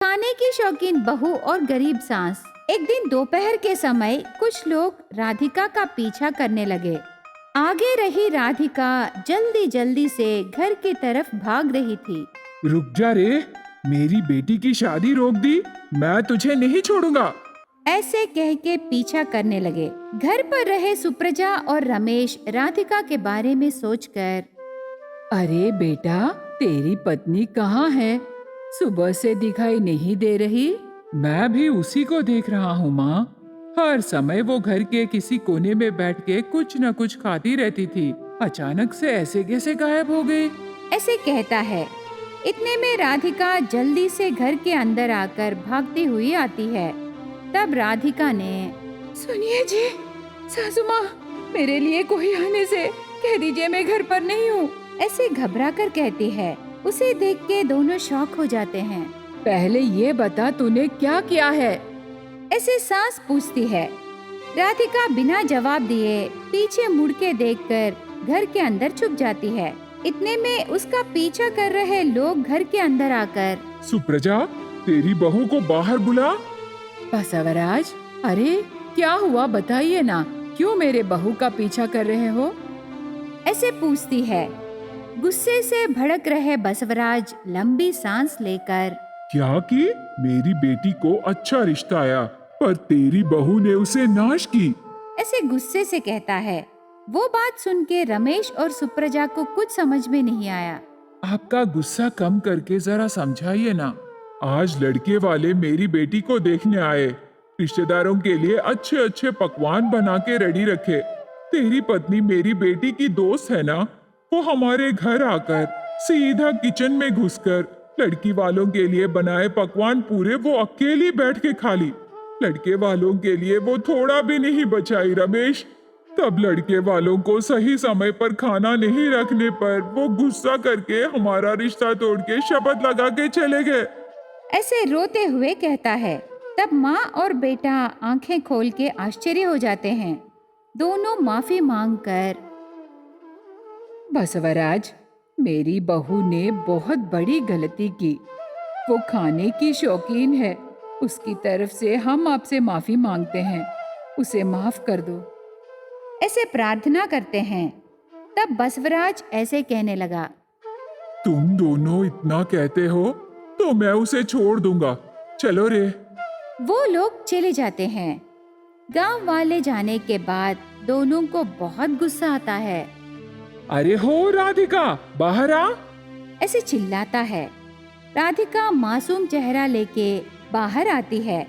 खाने की शौकीन बहू और गरीब सास। एक दिन दोपहर के समय कुछ लोग राधिका का पीछा करने लगे। आगे रही राधिका जल्दी जल्दी से घर की तरफ भाग रही थी। रुक जा रे, मेरी बेटी की शादी रोक दी, मैं तुझे नहीं छोड़ूंगा। ऐसे कह के पीछा करने लगे। घर पर रहे सुप्रजा और रमेश राधिका के बारे में सोचकर, अरे बेटा, तेरी पत्नी कहाँ है? सुबह से दिखाई नहीं दे रही। मैं भी उसी को देख रहा हूँ माँ। हर समय वो घर के किसी कोने में बैठ के कुछ न कुछ खाती रहती थी। अचानक से ऐसे कैसे गायब हो गई? ऐसे कहता है। इतने में राधिका जल्दी से घर के अंदर आकर भागती हुई आती है। तब राधिका ने, सुनिए जी, सासू माँ, मेरे लिए कोई आने से कह दीजिए, मैं घर पर नहीं हूँ। ऐसे घबरा कर कहती है। उसे देख के दोनों शॉक हो जाते हैं। पहले ये बता, तूने क्या किया है? ऐसे सास पूछती है। राधिका बिना जवाब दिए पीछे मुड़ के देखकर घर के अंदर छुप जाती है। इतने में उसका पीछा कर रहे लोग घर के अंदर आकर, सुप्रजा, तेरी बहू को बाहर बुला। बसवराज, अरे क्या हुआ, बताइए ना, क्यों मेरे बहू का पीछा कर रहे हो? ऐसे पूछती है। गुस्से से भड़क रहे बसवराज लंबी सांस लेकर, क्या की? मेरी बेटी को अच्छा रिश्ता आया, पर तेरी बहू ने उसे नाश की। ऐसे गुस्से से कहता है। वो बात सुन के रमेश और सुप्रजा को कुछ समझ में नहीं आया। आपका गुस्सा कम करके जरा समझाइए ना। आज लड़के वाले मेरी बेटी को देखने आए। रिश्तेदारों के लिए अच्छे अच्छे पकवान बना के रेडी रखे। तेरी पत्नी मेरी बेटी की दोस्त है ना, वो हमारे घर आकर सीधा किचन में घुसकर लड़की वालों के लिए बनाए पकवान पूरे वो अकेली बैठ के खा ली। लड़के वालों के लिए वो थोड़ा भी नहीं बचाई रमेश। तब लड़के वालों को सही समय पर खाना नहीं रखने पर वो गुस्सा करके हमारा रिश्ता तोड़ के शपथ लगा के चले गए। ऐसे रोते हुए कहता है। तब माँ और बेटा आंखें खोल के आश्चर्य हो जाते हैं। दोनों माफी मांगकर, बसवराज, मेरी बहू ने बहुत बड़ी गलती की। वो खाने की शौकीन है। उसकी तरफ से हम आपसे माफी मांगते हैं। उसे माफ कर दो। ऐसे प्रार्थना करते हैं। तब बसवराज ऐसे कहने लगा, तुम दोनों इतना कहते हो तो मैं उसे छोड़ दूंगा। चलो रे। वो लोग चले जाते हैं। गांव वाले जाने के बाद दोनों को बहुत गुस्सा आता है। अरे हो राधिका, बाहर आ। ऐसे चिल्लाता है। राधिका मासूम चेहरा लेके बाहर आती है।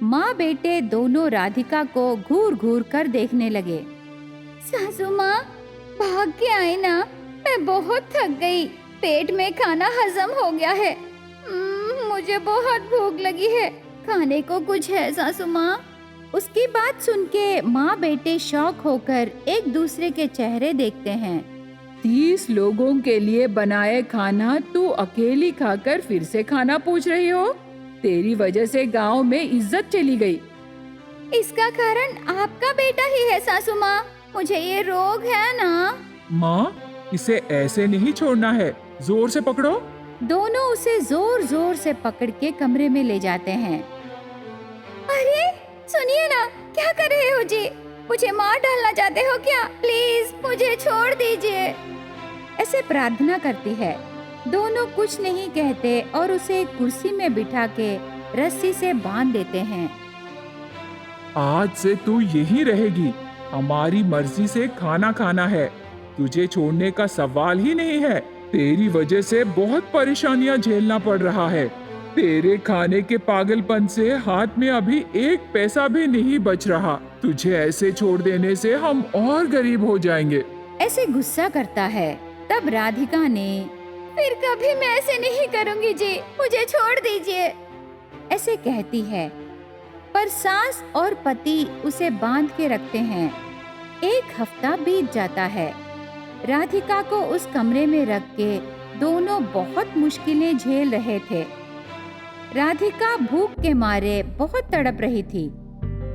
माँ बेटे दोनों राधिका को घूर घूर कर देखने लगे। सासू माँ, भाग के आए ना, मैं बहुत थक गई। पेट में खाना हजम हो गया है। मुझे बहुत भूख लगी है। खाने को कुछ है सासू माँ? उसकी बात सुन के माँ बेटे शौक होकर एक दूसरे के चेहरे देखते हैं। 30 लोगों के लिए बनाए खाना तू अकेली खाकर फिर से खाना पूछ रही हो? तेरी वजह से गांव में इज्जत चली गई। इसका कारण आपका बेटा ही है सासू माँ। मुझे ये रोग है ना। माँ, इसे ऐसे नहीं छोड़ना है, जोर से पकड़ो। दोनों उसे जोर जोर से पकड़ के कमरे में ले जाते हैं। अरे सुनिए ना, क्या कर रहे हो जी? मुझे मार डालना चाहते हो क्या? प्लीज मुझे छोड़ दीजिए। ऐसे प्रार्थना करती है। दोनों कुछ नहीं कहते और उसे एक कुर्सी में बिठा के रस्सी से बांध देते हैं। आज से तू यहीं रहेगी। हमारी मर्जी से खाना खाना है। तुझे छोड़ने का सवाल ही नहीं है। तेरी वजह से बहुत परेशानियां झेलना पड़ रहा है। तेरे खाने के पागलपन से हाथ में अभी एक पैसा भी नहीं बच रहा। तुझे ऐसे छोड़ देने से हम और गरीब हो जाएंगे। ऐसे गुस्सा करता है। तब राधिका ने, फिर कभी मैं ऐसे नहीं करूंगी जी, मुझे छोड़ दीजिए, ऐसे कहती है। पर सास और पति उसे बांध के रखते हैं। एक हफ्ता बीत जाता है। राधिका को उस कमरे में रख के दोनों बहुत मुश्किलें झेल रहे थे। राधिका भूख के मारे बहुत तड़प रही थी।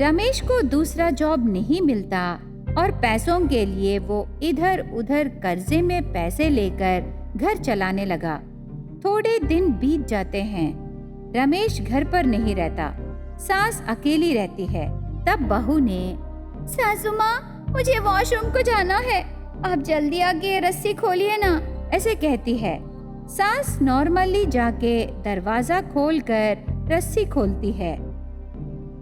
रमेश को दूसरा जॉब नहीं मिलता और पैसों के लिए वो इधर उधर कर्जे में पैसे लेकर घर चलाने लगा। थोड़े दिन बीत जाते हैं। रमेश घर पर नहीं रहता, सास अकेली रहती है। तब बहू ने, सासू माँ, मुझे वॉशरूम को जाना है, आप जल्दी आके रस्सी खोलिए ना, ऐसे कहती है। सास नॉर्मली जाके दरवाजा खोलकर रस्सी खोलती है।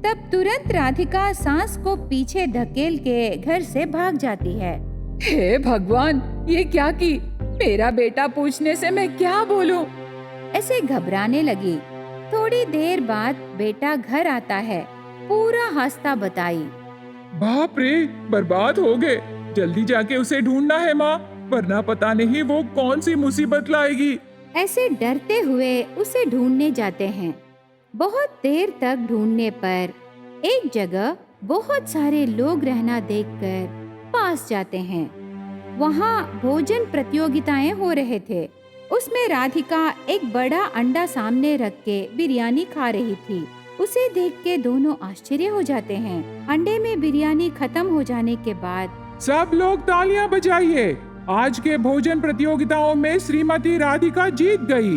तब तुरंत राधिका सास को पीछे धकेल के घर से भाग जाती है। हे भगवान, ये क्या की? मेरा बेटा पूछने से मैं क्या बोलूं? ऐसे घबराने लगी। थोड़ी देर बाद बेटा घर आता है, पूरा हास्ता बताई। बाप रे, बर्बाद हो गए। जल्दी जाके उसे ढूंढना है माँ, वरना पता नहीं वो कौन सी मुसीबत लाएगी। ऐसे डरते हुए उसे ढूंढने जाते हैं। बहुत देर तक ढूंढने पर एक जगह बहुत सारे लोग रहना देखकर पास जाते हैं। वहाँ भोजन प्रतियोगिताएं हो रहे थे। उसमें राधिका एक बड़ा अंडा सामने रख के बिरयानी खा रही थी। उसे देख के दोनों आश्चर्य हो जाते हैं। अंडे में बिरयानी खत्म हो जाने के बाद सब लोग तालियां बजाइए, आज के भोजन प्रतियोगिताओं में श्रीमती राधिका जीत गई।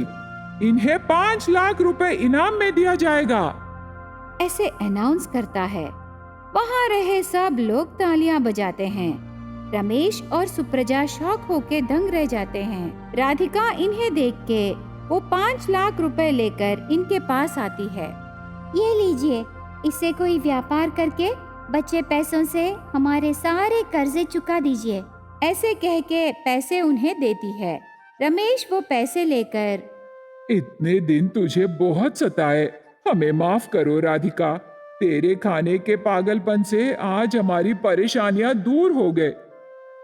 इन्हें 5 लाख रुपए इनाम में दिया जाएगा, ऐसे अनाउंस करता है। वहाँ रहे सब लोग तालियां बजाते हैं। रमेश और सुप्रजा शॉक होके दंग रह जाते हैं। राधिका इन्हें देख के वो 5 लाख रुपए लेकर इनके पास आती है। ये लीजिए, इससे कोई व्यापार करके बचे पैसों से हमारे सारे कर्जे चुका दीजिए, ऐसे कह के पैसे उन्हें देती है। रमेश वो पैसे लेकर, इतने दिन तुझे बहुत सताए, हमें माफ करो राधिका। तेरे खाने के पागलपन से आज हमारी परेशानियां दूर हो गए।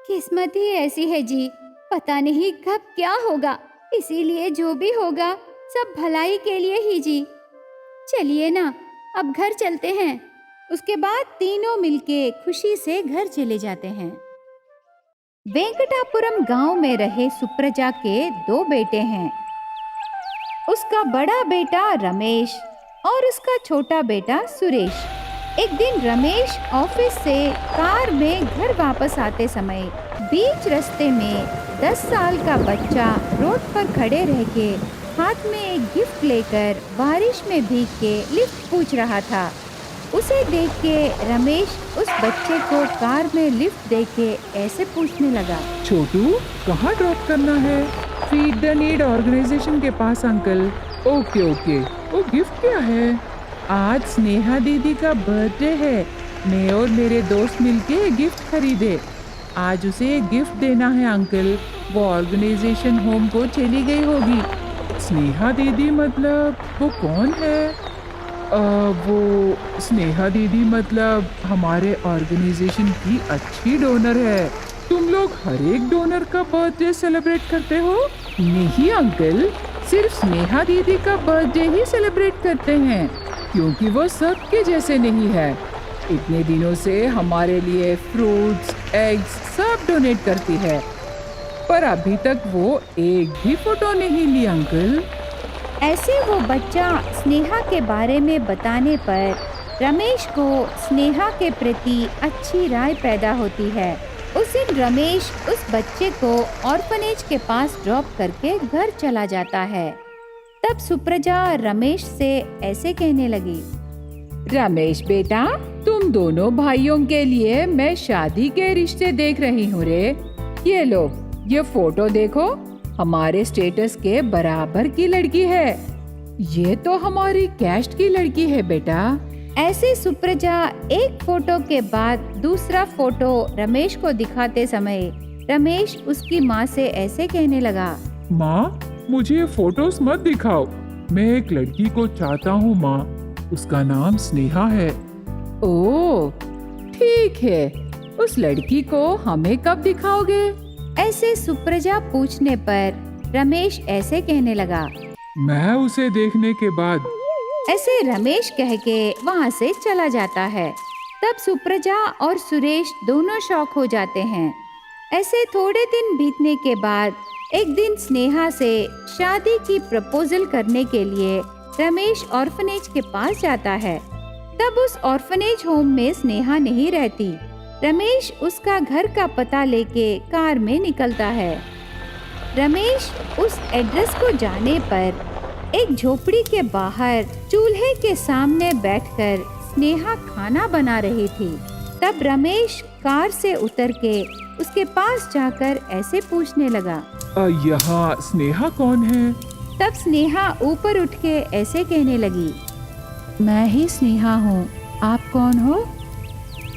किस्मत ही ऐसी है जी, पता नहीं कब क्या होगा, इसीलिए जो भी होगा सब भलाई के लिए ही जी। चलिए ना, अब घर चलते हैं। उसके बाद तीनों मिलके खुशी से घर चले जाते हैं। वेंकटापुरम गांव में रहे सुप्रजा के 2 बेटे हैं। उसका बड़ा बेटा रमेश और उसका छोटा बेटा सुरेश। एक दिन रमेश ऑफिस से कार में घर वापस आते समय बीच रास्ते में 10 साल का बच्चा रोड पर खड़े रह के हाथ में एक गिफ्ट लेकर बारिश में भीग के लिफ्ट पूछ रहा था। उसे देख के रमेश उस बच्चे को कार में लिफ्ट दे के ऐसे पूछने लगा, छोटू, कहाँ ड्रॉप करना है? फीड द नीड ऑर्गेनाइजेशन के पास अंकल। Okay okay. वो गिफ्ट क्या है? आज स्नेहा दीदी का बर्थडे है। मैं और मेरे दोस्त मिलके गिफ्ट खरीदे। आज उसे गिफ्ट देना है अंकल। वो ऑर्गेनाइजेशन होम को चली गई होगी। स्नेहा दीदी मतलब वो कौन है? वो स्नेहा दीदी मतलब हमारे ऑर्गेनाइजेशन की अच्छी डोनर है। तुम लोग हर एक डोनर का बर्थडे सेलिब्रेट करते हो? नहीं अंकल, सिर्फ स्नेहा दीदी का बर्थडे ही सेलिब्रेट करते हैं, क्योंकि वो सबके जैसे नहीं है। इतने दिनों से हमारे लिए फ्रूट्स, एग्स सब डोनेट करती है, पर अभी तक वो एक भी फोटो नहीं ली अंकल। ऐसे वो बच्चा स्नेहा के बारे में बताने पर रमेश को स्नेहा के प्रति अच्छी राय पैदा होती है। उस दिन रमेश उस बच्चे को ऑर्फनेज के पास ड्रॉप करके घर चला जाता है। तब सुप्रजा रमेश से ऐसे कहने लगी, रमेश बेटा, तुम दोनों भाइयों के लिए मैं शादी के रिश्ते देख रही हूँ रे। ये लो, ये फोटो देखो, हमारे स्टेटस के बराबर की लड़की है। ये तो हमारी कैस्ट की लड़की है बेटा। ऐसे सुप्रजा एक फोटो के बाद दूसरा फोटो रमेश को दिखाते समय रमेश उसकी माँ से ऐसे कहने लगा, माँ, मुझे ये फोटोज मत दिखाओ। मैं एक लड़की को चाहता हूँ माँ, उसका नाम स्नेहा है। ओह, ठीक है। उस लड़की को हमें कब दिखाओगे? ऐसे सुप्रजा पूछने पर रमेश ऐसे कहने लगा, मैं उसे देखने के बाद। ऐसे रमेश कह के वहाँ से चला जाता है। तब सुप्रजा और सुरेश दोनों शॉक हो जाते हैं। ऐसे थोड़े दिन बीतने के बाद एक दिन स्नेहा से शादी की प्रपोजल करने के लिए रमेश ऑर्फनेज के पास जाता है। तब उस ऑर्फनेज होम में स्नेहा नहीं रहती। रमेश उसका घर का पता लेके कार में निकलता है। रमेश उस एड्रेस को जाने पर एक झोपड़ी के बाहर चूल्हे के सामने बैठकर स्नेहा खाना बना रही थी। तब रमेश कार से उतर के उसके पास जाकर ऐसे पूछने लगा। यहाँ स्नेहा कौन है? तब स्नेहा ऊपर उठ के ऐसे कहने लगी, मैं ही स्नेहा हूँ, आप कौन हो?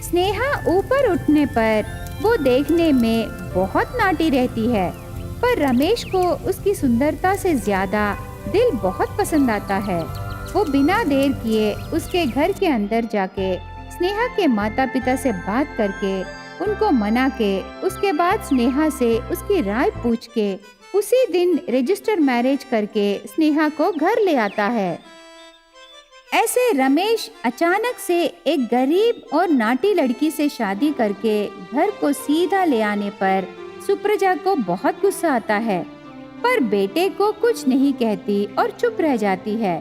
स्नेहा ऊपर उठने पर वो देखने में बहुत नाटी रहती है, पर रमेश को उसकी सुंदरता से ज्यादा दिल बहुत पसंद आता है। वो बिना देर किए उसके घर के अंदर जाके स्नेहा के माता पिता से बात करके उनको मना के उसके बाद स्नेहा से उसकी राय पूछ के उसी दिन रजिस्टर मैरिज करके स्नेहा को घर ले आता है। ऐसे रमेश अचानक से एक गरीब और नाटी लड़की से शादी करके घर को सीधा ले आने पर सुप्रजा को बहुत गुस्सा आता है, पर बेटे को कुछ नहीं कहती और चुप रह जाती है।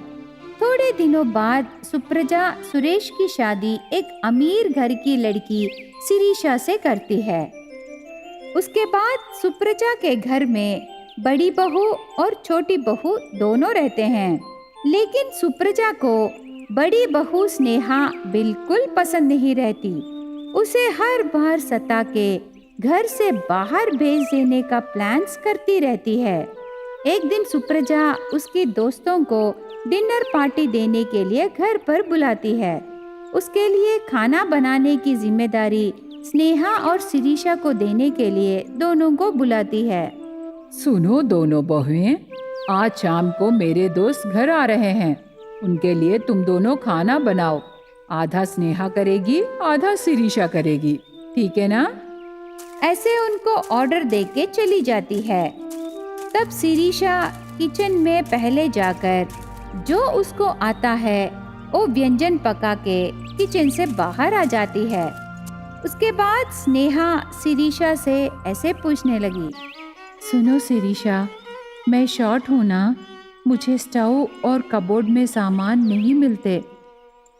थोड़े दिनों बाद सुप्रजा सुरेश की शादी एक अमीर घर की लड़की शिरीषा से करती है। उसके बाद सुप्रजा के घर में बड़ी बहू और छोटी बहू दोनों रहते हैं, लेकिन सुप्रजा को बड़ी बहू स्नेहा बिल्कुल पसंद नहीं रहती। उसे हर बार सता के घर से बाहर भेज देने का प्लान्स करती रहती है। एक दिन सुप्रजा उसकी दोस्तों को डिनर पार्टी देने के लिए घर पर बुलाती है। उसके लिए खाना बनाने की जिम्मेदारी स्नेहा और शिरीषा को देने के लिए दोनों को बुलाती है। सुनो दोनों बहुएं, आज शाम को मेरे दोस्त घर आ रहे हैं। उनके लिए तुम दोनों खाना बनाओ। आधा स्नेहा करेगी, आधा शिरीषा करेगी, ठीक है ना? ऐसे उनको ऑर्डर देके चली जाती है। तब शिरीषा किचन में पहले जाकर जो उसको आता है वो व्यंजन पका के किचन से बाहर आ जाती है। उसके बाद स्नेहा शिरीषा से ऐसे पूछने लगी, सुनो शिरीषा, मैं शॉर्ट हूँ ना, मुझे स्टोव और कबोर्ड में सामान नहीं मिलते,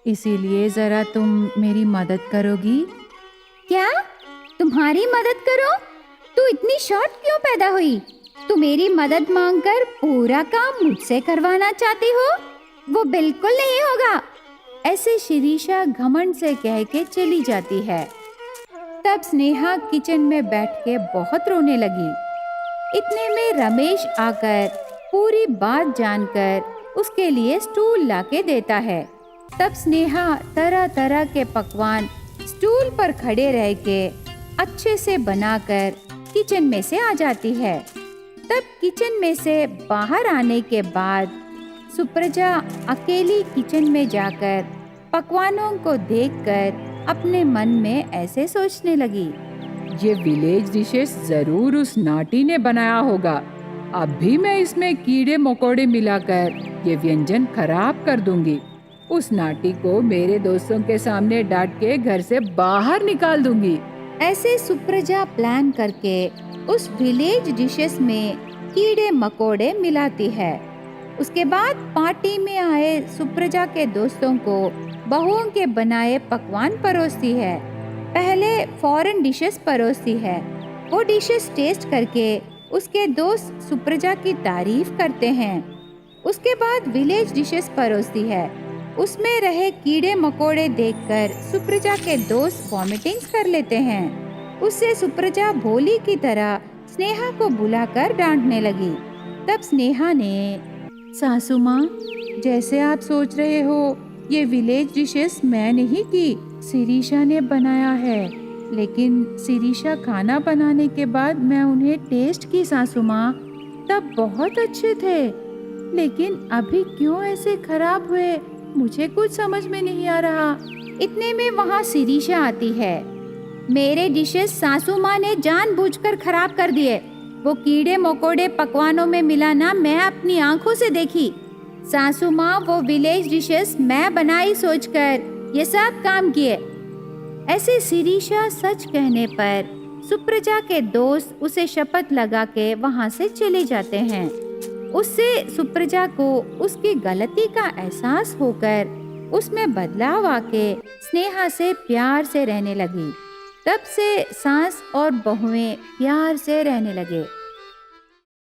इसीलिए जरा तुम मेरी मदद करोगी? क्या तुम्हारी मदद करो? तू इतनी शॉर्ट क्यों पैदा हुई? तू मेरी मदद मांगकर पूरा काम मुझसे करवाना चाहती हो? वो बिल्कुल नहीं होगा। ऐसे शिरीषा घमंड से कह के चली जाती है। तब स्नेहा किचन में बैठ के बहुत रोने लगी। इतने में रमेश आकर पूरी बात जानकर उसके लिए स्टूल लाके देता है। तब स्नेहा तरह तरह के पकवान स्टूल पर खड़े रह के अच्छे से बनाकर किचन में से आ जाती है। तब किचन में से बाहर आने के बाद सुप्रजा अकेली किचन में जाकर पकवानों को देखकर अपने मन में ऐसे सोचने लगी, ये विलेज डिशेस जरूर उस नाटी ने बनाया होगा। अब भी मैं इसमें कीड़े मकोड़े मिलाकर ये व्यंजन खराब कर दूंगी। उस नाटी को मेरे दोस्तों के सामने डांट के घर से बाहर निकाल दूंगी। ऐसे सुप्रजा प्लान करके उस विलेज डिशेस में कीड़े मकोड़े मिलाती है। उसके बाद पार्टी में आए सुप्रजा के दोस्तों को बहुओं के बनाए पकवान परोसती है। पहले फॉरेन डिशेस परोसती है। वो डिशेस टेस्ट करके उसके दोस्त सुप्रजा की तारीफ करते हैं। उसके बाद विलेज डिशेस परोसती है। उसमें रहे कीड़े मकोड़े देखकर सुप्रजा के दोस्त वॉमिटिंग्स कर लेते हैं। उससे सुप्रजा भोली की तरह स्नेहा को बुलाकर डांटने लगी। तब स्नेहा ने, सासू माँ, जैसे आप सोच रहे हो ये विलेज डिशेस मैं नहीं की, शिरीषा ने बनाया है। लेकिन शिरीषा खाना बनाने के बाद मैं उन्हें टेस्ट की सासू माँ, तब बहुत अच्छे थे, लेकिन अभी क्यों ऐसे खराब हुए मुझे कुछ समझ में नहीं आ रहा। इतने में वहाँ शिरीषा आती है। मेरे डिशेस सासू माँ ने जानबूझकर खराब कर दिए। वो कीड़े मकोड़े पकवानों में मिलाना मैं अपनी आंखों से देखी। सासू माँ वो विलेज डिशेस मैं बनाई सोचकर ये सब काम किए। ऐसे शिरीषा सच कहने पर सुप्रजा के दोस्त उसे शपथ लगा के वहाँ से चले जाते हैं। उससे सुप्रजा को उसकी गलती का एहसास होकर उसमें बदलाव आके स्नेहा से प्यार से रहने लगी। तब से सास और बहुएं प्यार से रहने लगे।